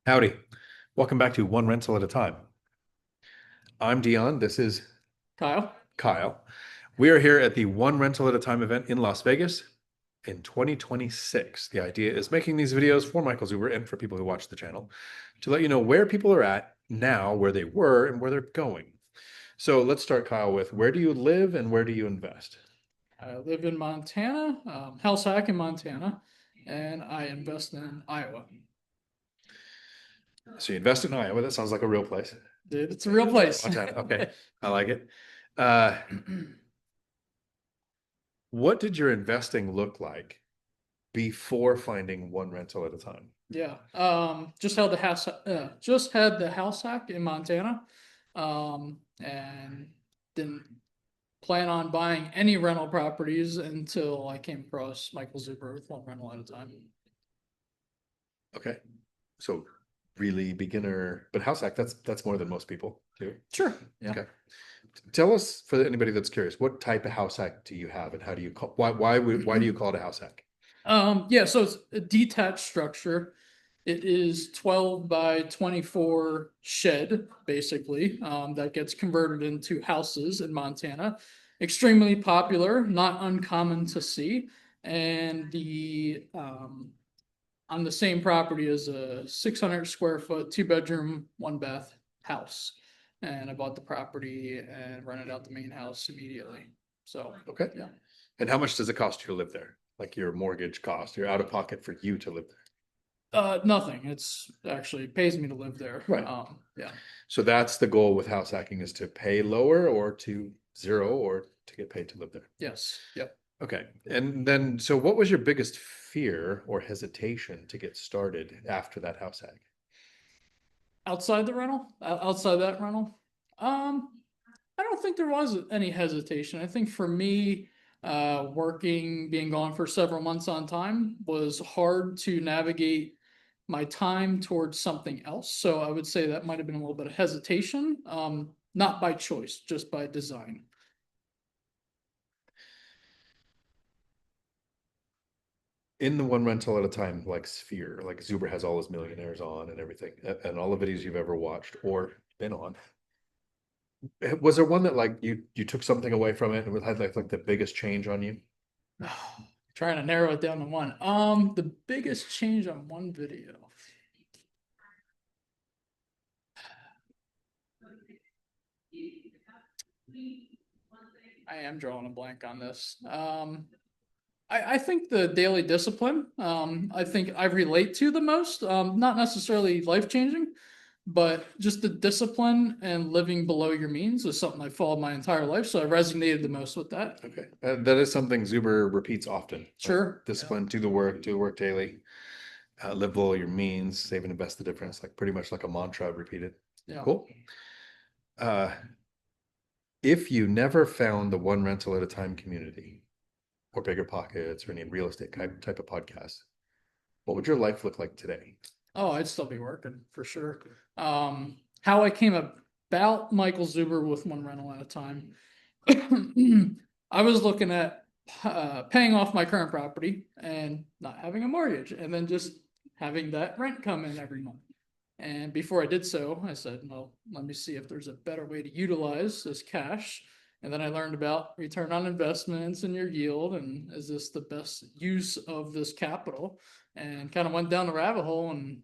Howdy. Welcome back to One Rental at a Time. I'm Dion. This is Kyle. Kyle. We are here at the One Rental at a Time event in Las Vegas in 2026. The idea is making these videos for Michael Zuber and for people who watch the channel to let you know where people are at now, where they were, and where they're going. So let's start, Kyle, with where do you live and where do you invest? I live in Montana, house hack in Montana, and I invest in Iowa. So you invest in Iowa. That sounds like a real place. Dude, it's a real place. Montana. Okay. I like it. Uh, what did your investing look like before finding one rental at a time? Yeah. Just had the house hack in Montana, and didn't plan on buying any rental properties until I came across Michael Zuber with one rental at a time. Okay. So really beginner, but house hack, that's more than most people do. Sure. Yeah. Okay. Tell us, for anybody that's curious, what type of house hack do you have and how do you call why do you call it a house hack? Yeah, so it's a detached structure. It is 12 by 24 shed, basically, that gets converted into houses in Montana. Extremely popular, not uncommon to see. And the on the same property is a 600 square foot, two bedroom, one bath house. And I bought the property and rented out the main house immediately. So, Okay. yeah. And how much does it cost you to live there? Like your mortgage cost, your out of pocket for you to live there. Nothing. It's actually pays me to live there. Right. Yeah. So that's the goal with house hacking is to pay lower or to zero or to get paid to live there. Yes. Yep. Okay. And then, so what was your biggest fear or hesitation to get started after that house hack? Outside that rental, I don't think there was any hesitation. I think for me, being gone for several months on time was hard to navigate my time towards something else. So I would say that might have been a little bit of hesitation, not by choice, just by design. In the one rental at a time, like sphere, like Zuber has all his millionaires on and everything, and all the videos you've ever watched or been on. Was there one that like you took something away from it and had like the biggest change on you? Trying to narrow it down to one. The biggest change on one video. I am drawing a blank on this. I think the daily discipline, I think I relate to the most. Not necessarily life changing, but just the discipline and living below your means is something I followed my entire life. So I resonated the most with that. Okay, that is something Zuber repeats often. Like Sure. Yeah. discipline, do the work daily, live below your means, save and invest the difference. Like pretty much like a mantra repeated. Yeah. Cool. Uh, if you never found the one rental at a time community or bigger pockets or any real estate type of podcast, what would your life look like today? Oh, I'd still be working for sure. How I came about Michael Zuber with one rental at a time. I was looking at paying off my current property and not having a mortgage, and then just having that rent come in every month. And before I did so, I said, well, let me see if there's a better way to utilize this cash. And then I learned about return on investments and your yield, and is this the best use of this capital? And kind of went down the rabbit hole, and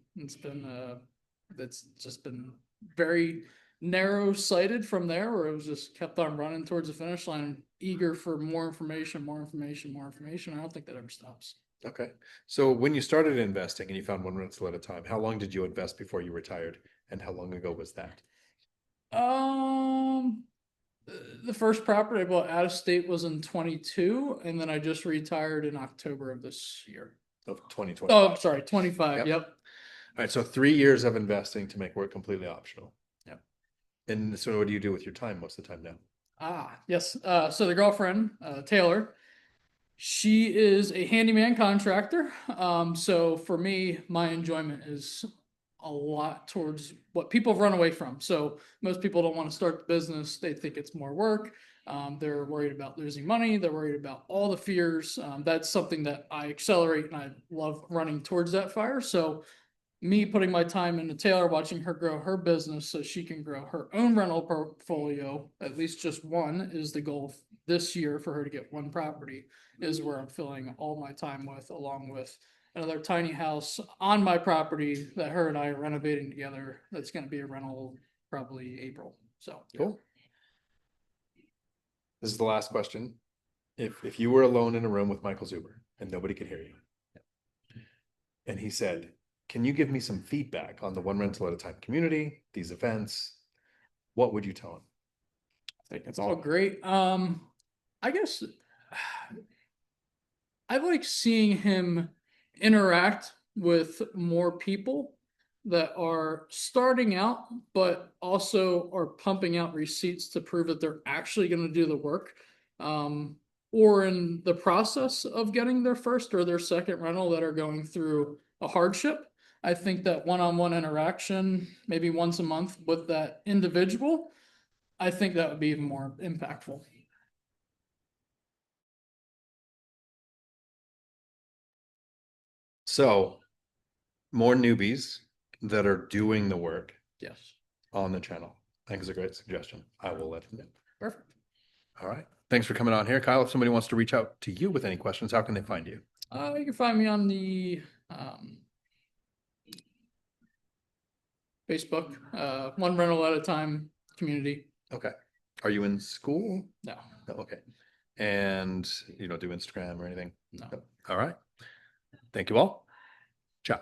it's just been very narrow sighted from there, where it was just kept on running towards the finish line, eager for more information, more information, more information. I don't think that ever stops. Okay. So when you started investing and you found one rental at a time, how long did you invest before you retired? And how long ago was that? Um, the first property I bought out of state was in 22, and then I just retired in October of this year. Of 2020. Oh, sorry, 25. Yep. Yep. All right. So 3 years of investing to make work completely optional. Yep. And so what do you do with your time most of the time now? Yes. So the girlfriend, Taylor, she is a handyman contractor. So for me, my enjoyment is a lot towards what people run away from. So most people don't want to start the business. They think it's more work. They're worried about losing money. They're worried about all the fears. That's something that I accelerate, and I love running towards that fire. So me putting my time into Taylor, watching her grow her business so she can grow her own rental portfolio. At least just one is the goal this year for her to get one property, is where I'm filling all my time with, along with another tiny house on my property that her and I are renovating together. That's going to be a rental probably April. So Cool. This is the last question. If you were alone in a room with Michael Zuber and nobody could hear you, and he said, "Can you give me some feedback on the One Rental at a Time community, these events?" What would you tell him? I think it's all great. I guess I like seeing him interact with more people that are starting out, but also are pumping out receipts to prove that they're actually going to do the work. Or in the process of getting their first or their second rental that are going through a hardship. I think that one-on-one interaction, maybe once a month with that individual, I think that would be even more impactful. So, more newbies that are doing the work Yes. on the channel. I think is a great suggestion. I will let him know. Perfect. All right. Thanks for coming on here, Kyle. If somebody wants to reach out to you with any questions, how can they find you? You can find me on the Facebook, one rental at a time community. Okay. Are you in school? No, No, okay. And you don't do Instagram or anything? no. All right. Thank you all. Ciao.